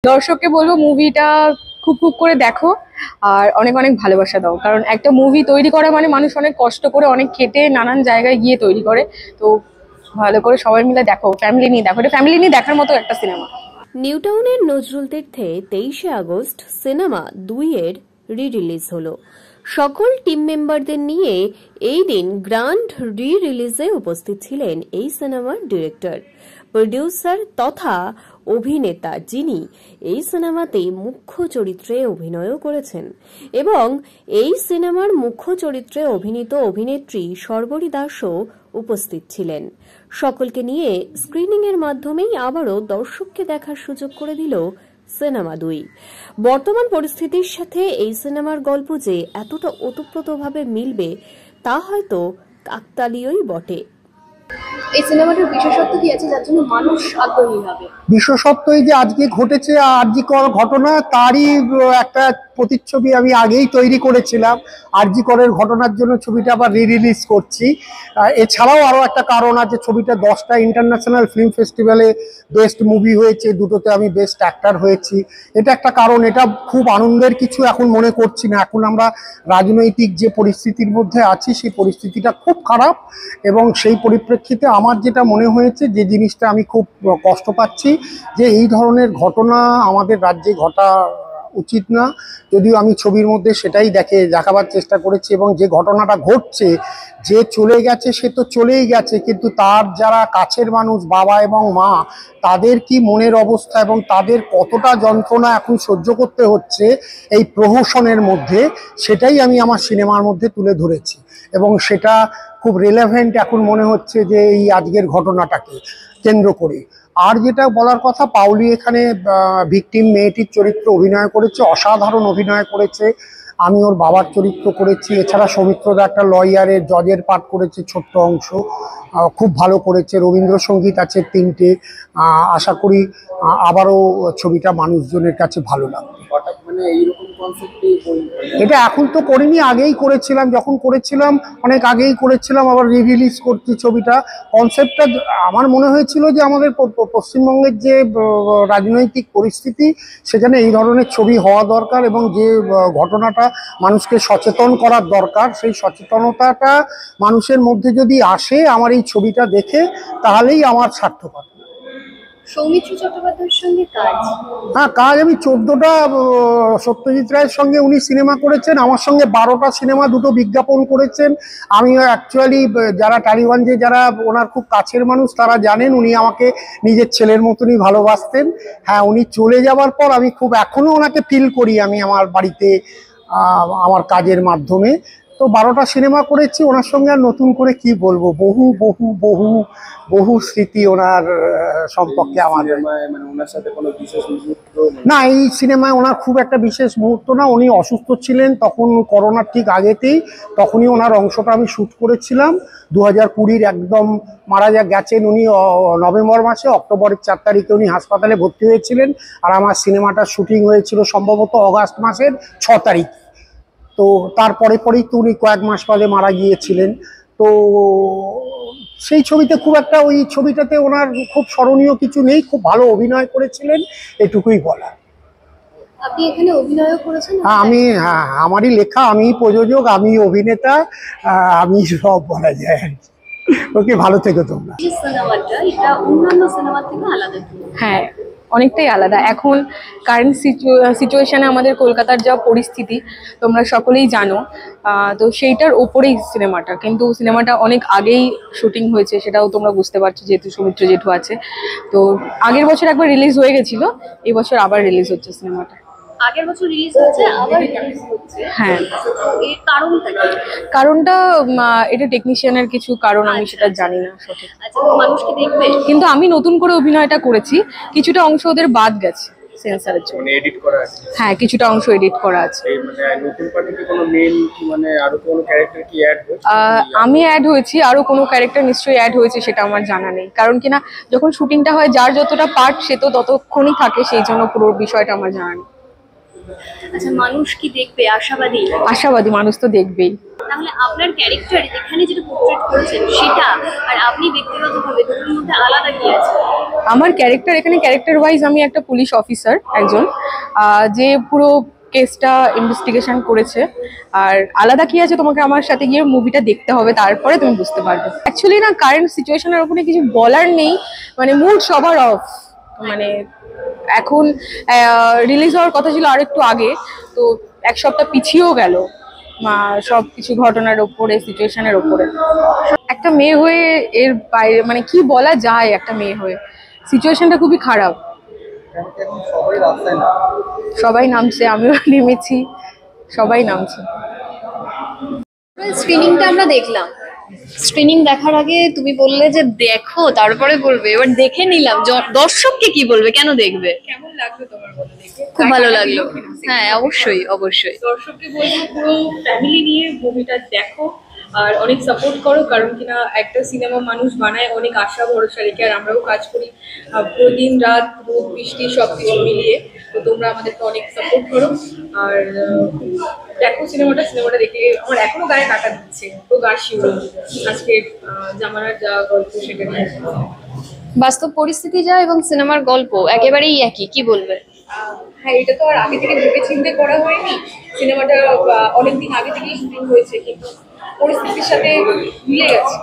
দর্শককে বলবো মুভিটা খুব খুব করে দেখো আর অনেক অনেক ভালোবাসা দাও, কারণ একটা মুভি তৈরি করা মানে মানুষ অনেক কষ্ট করে অনেক খেটে নানান জায়গায় গিয়ে তৈরি করে। তো ভালো করে সবাই মিলে দেখো, ফ্যামিলি নিয়ে দেখো, এটা ফ্যামিলি নিয়ে দেখার মতো একটা সিনেমা। নিউটাউনের নজরুল তীর্থে 23শে আগস্ট সিনেমা 2 এর রিলিজ হলো। সকল টিম মেম্বারদের নিয়ে এই দিন গ্র্যান্ড রিলিজে উপস্থিত ছিলেন এই সিনেমার ডিরেক্টর, প্রোডিউসার তথা অভিনেতা, যিনি এই সিনেমাতে মুখ্য চরিত্রে অভিনয়ও করেছেন, এবং এই সিনেমার মুখ্য চরিত্রে অভিনীত অভিনেত্রী শর্বরী দাসও উপস্থিত ছিলেন। সকলকে নিয়ে স্ক্রিনিং এর মাধ্যমেই আবারও দর্শককে দেখার সুযোগ করে দিল সিনেমা 2। বর্তমান পরিস্থিতির সাথে এই সিনেমার গল্প যে এতটা ওতপ্রোতভাবে মিলবে তা হয়তো কাকতালীয়ই বটে। এই সিনেমাটার বিশেষত্ব কি আছে যার জন্য মানুষ আগ্রহী হবে? বিশেষত্বই যে আজকে ঘটেছে আরজিকর ঘটনা, তারই একটা প্রতিচ্ছবি আমি আগেই তৈরি করেছিলাম। আরজিকরের ঘটনার জন্য ছবিটা আবার রিলিজ করছি। এছাড়াও আরও একটা কারণ আছে, ছবিটা 10টা ইন্টারন্যাশনাল ফিল্ম ফেস্টিভ্যালে বেস্ট মুভি হয়েছে, দুটোতে আমি বেস্ট অ্যাক্টর হয়েছি। এটা একটা কারণ। এটা খুব আনন্দের কিছু এখন মনে করছি না। এখন আমরা রাজনৈতিক যে পরিস্থিতির মধ্যে আছি, সেই পরিস্থিতিটা খুব খারাপ, এবং সেই পরিপ্রেক্ষিতে আমার যেটা মনে হয়েছে, যে জিনিসটা আমি খুব কষ্ট পাচ্ছি, যে এই ধরনের ঘটনা আমাদের রাজ্যে ঘটা উচিত না। যদিও আমি ছবির মধ্যে সেটাই দেখাবার চেষ্টা করেছি, এবং যে ঘটনাটা ঘটছে, যে চলে গেছে সে তো চলেই গেছে, কিন্তু তার যারা কাছের মানুষ, বাবা এবং মা, তাদের কি মনের অবস্থা এবং তাদের কতটা যন্ত্রণা এখন সহ্য করতে হচ্ছে এই প্রহসনের মধ্যে, সেটাই আমি আমার সিনেমার মধ্যে তুলে ধরেছি। এবং সেটা খুব রিলেভেন্ট এখন মনে হচ্ছে যে এই আজকের ঘটনাটাকে কেন্দ্র করে। আর যেটা বলার কথা, পাউলি এখানে ভিকটিম মেয়েটির চরিত্র অভিনয় করেছে, অসাধারণ অভিনয় করেছে। আমি ওর বাবার চরিত্র করেছি। এছাড়া সৌমিত্রদা একটা লয়ারের জজের পাঠ করেছে, ছোট্ট অংশ, খুব ভালো করেছে। রবীন্দ্রসঙ্গীত আছে 3টে। আশা করি আবারও ছবিটা মানুষজনের কাছে ভালো লাগবে। এটা এখন তো করিনি, আগেই করেছিলাম। যখন করেছিলাম অনেক আগেই করেছিলাম, আবার রিলিজ করছি ছবিটা। কনসেপ্টটা আমার মনে হয়েছিল যে আমাদের পশ্চিমবঙ্গের যে রাজনৈতিক পরিস্থিতি, সেখানে এই ধরনের ছবি হওয়া দরকার, এবং যে ঘটনাটা মানুষকে সচেতন করার দরকার, সেই সচেতনতাটা মানুষের মধ্যে যদি আসে আমার এই ছবিটা দেখে, তাহলেই আমার সার্থকতা। সৌমিত্র চট্টোপাধ্যায়ের সঙ্গে কাজ? হ্যাঁ, কাজ আমি 14টা। সত্যজিৎ রায়ের সঙ্গে উনি সিনেমা করেছেন, আমার সঙ্গে 12টা সিনেমা, 2টো বিজ্ঞাপন করেছেন। আমি অ্যাকচুয়ালি যারা টালিগঞ্জে যারা ওনার খুব কাছের মানুষ, তারা জানেন উনি আমাকে নিজের ছেলের মতনই ভালোবাসতেন। হ্যাঁ, উনি চলে যাওয়ার পর আমি খুব এখনও ওনাকে ফিল করি আমি আমার বাড়িতে আমার কাজের মাধ্যমে। তো 12টা সিনেমা করেছি ওনার সঙ্গে। আর নতুন করে কি বলবো, বহু বহু বহু বহু স্মৃতি ওনার সম্পর্কে আমার। না, এই সিনেমায় ওনার খুব একটা বিশেষ মুহূর্ত না। উনি অসুস্থ ছিলেন তখন, করোনার ঠিক আগেতেই, তখনই ওনার অংশটা আমি শ্যুট করেছিলাম। 2020 একদম মারা গেছেন উনি নভেম্বর মাসে। অক্টোবরের 4 তারিখে উনি হাসপাতালে ভর্তি হয়েছিলেন, আর আমার সিনেমাটার শুটিং হয়েছিল সম্ভবত অগাস্ট মাসের 6 তারিখ। তো তারপরে পরেই তো উনি কয়েক মাস বাদে মারা গিয়েছিলেন। তো সেই ছবিতে খুব একটা, ওই ছবিটাতে ওনার খুব স্মরণীয় কিছু নেই। খুব ভালো অভিনয় করেছিলেন, এটুকুই বলা। আপনি এখানে অভিনয়ও করেছেন? আমি, হ্যাঁ, আমারই লেখা, আমি প্রযোজক, আমি অভিনেতা, আমি সব বলা যায়। ওকে, ভালো থেকো তোমরা। এই সিনেমাটা এটা অন্যান্য সিনেমা থেকে আলাদা কি? হ্যাঁ, অনেকটাই আলাদা। এখন কারেন্ট সিচুয়েশনে আমাদের কলকাতার যা পরিস্থিতি তোমরা সকলেই জানো, তো সেইটার ওপরেই সিনেমাটা। কিন্তু সিনেমাটা অনেক আগেই শুটিং হয়েছে, সেটাও তোমরা বুঝতে পারছো, যেহেতু সৌমিত্র জেঠু আছে। তো আগের বছর একবার রিলিজ হয়ে গেছিল, এই বছর আবার রিলিজ হচ্ছে সিনেমাটা। আগের বছর রিলিজ হয়েছে, আবার রিলিজ হচ্ছে। হ্যাঁ, এর কারণটা কি? কারণটা এটা টেকনিশিয়ানের কিছু কারণ, আমি সেটা জানি না সঠিক। আচ্ছা, তো মানুষ কি দেখবে? কিন্তু আমি নতুন করে অভিনয়টা করেছি, কিছুটা অংশ ওদের বাদ গেছে সেন্সরের জন্য। মানে এডিট করা আছে? হ্যাঁ, কিছুটা অংশ এডিট করা আছে। এই মানে নতুন পার্টি কি কোনো মেইন কি মানে আরো কোনো ক্যারেক্টার কি অ্যাড হয়েছে? আমি অ্যাড হয়েছি, আরো কোনো ক্যারেক্টার নিশ্চয়ই অ্যাড হয়েছে, সেটা আমার জানা নেই। কারণ কিনা যখন শুটিংটা হয়, যার যতটা পার্ট সে তো ততক্ষণই থাকে, সেই জন্য পুরো বিষয়টা আমার জানা নেই। আচ্ছা, মানুষ কি দেখবে? আশাবাদী? আশাবাদী, মানুষ তো দেখবেই। তাহলে আপনার ক্যারেক্টার এখানে যেটা পোর্ট্রেট করেছেন সেটা আর আপনি ব্যক্তিগতভাবে দুটোর মধ্যে আলাদা কি আছে? আমার ক্যারেক্টার এখানে ক্যারেক্টার ওয়াইজ আমি একটা পুলিশ অফিসার একজন, যে পুরো কেসটা ইনভেস্টিগেশন করেছে। আর আলাদা কি আছে তোমাকে আমার সাথে গিয়ে মুভিটা দেখতে হবে, তারপরে তুমি বুঝতে পারবে। অ্যাকচুয়ালি না, কারেন্ট সিচুয়েশনের উপরে কিছু বলার নেই, মানে মুড সবার অফ। মানে এখন রিলিজ হওয়ার কথা ছিল আর একটু আগে, তো এক সপ্তাহ পিছিয়েও গেল সব কিছু ঘটনার ওপরে, সিচুয়েশনের ওপরে। একটা মেয়ে হয়ে এর বাইরে মানে কি বলা যায়, একটা মেয়ে হয়ে সিচুয়েশনটা খুবই খারাপ। সবাই নামছে, আমিও নেমেছি, সবাই নামছে। স্ক্রিনিংটা আমরা দেখলাম, স্ক্রিনিং দেখার আগে তুমি বললে যে দেখো তারপরে বলবে, এবার দেখে নিলাম, দর্শককে কি বলবে, কেন দেখবে? কেমন লাগলো তোমার বলো দেখে? খুব ভালো লাগলো। হ্যাঁ, অবশ্যই অবশ্যই। দর্শককে বলবো পুরো ফ্যামিলি নিয়ে মুভিটা দেখো আর অনেক সাপোর্ট করো, কারণ কিনা একটা সিনেমা মানুষ বানায় অনেক আশা ভরসা রেখে, আর আমরাও কাজ করি পুরো দিন রাত রোদ বৃষ্টি সবকিছু মিলিয়ে। তো তোমরা আমাদেরকে অনেক সাপোর্ট করো আর দেখো সিনেমাটা দেখে আমার এখনো গায়ে কাটা দিচ্ছে, তো গা শিউরে আজকে জামানার যা গল্প সেটা নিয়ে। বাস্তব পরিস্থিতি যা এবং সিনেমার গল্প একেবারেই একই, কি বলবে? হ্যাঁ, এটা তো আর আগে থেকে ভেবে চিন্তে করা হয়নি। সিনেমাটা অনেকদিন আগে থেকেই শুটিং হয়েছে, কিন্তু পরিস্থিতির সাথে মিলে গেছে।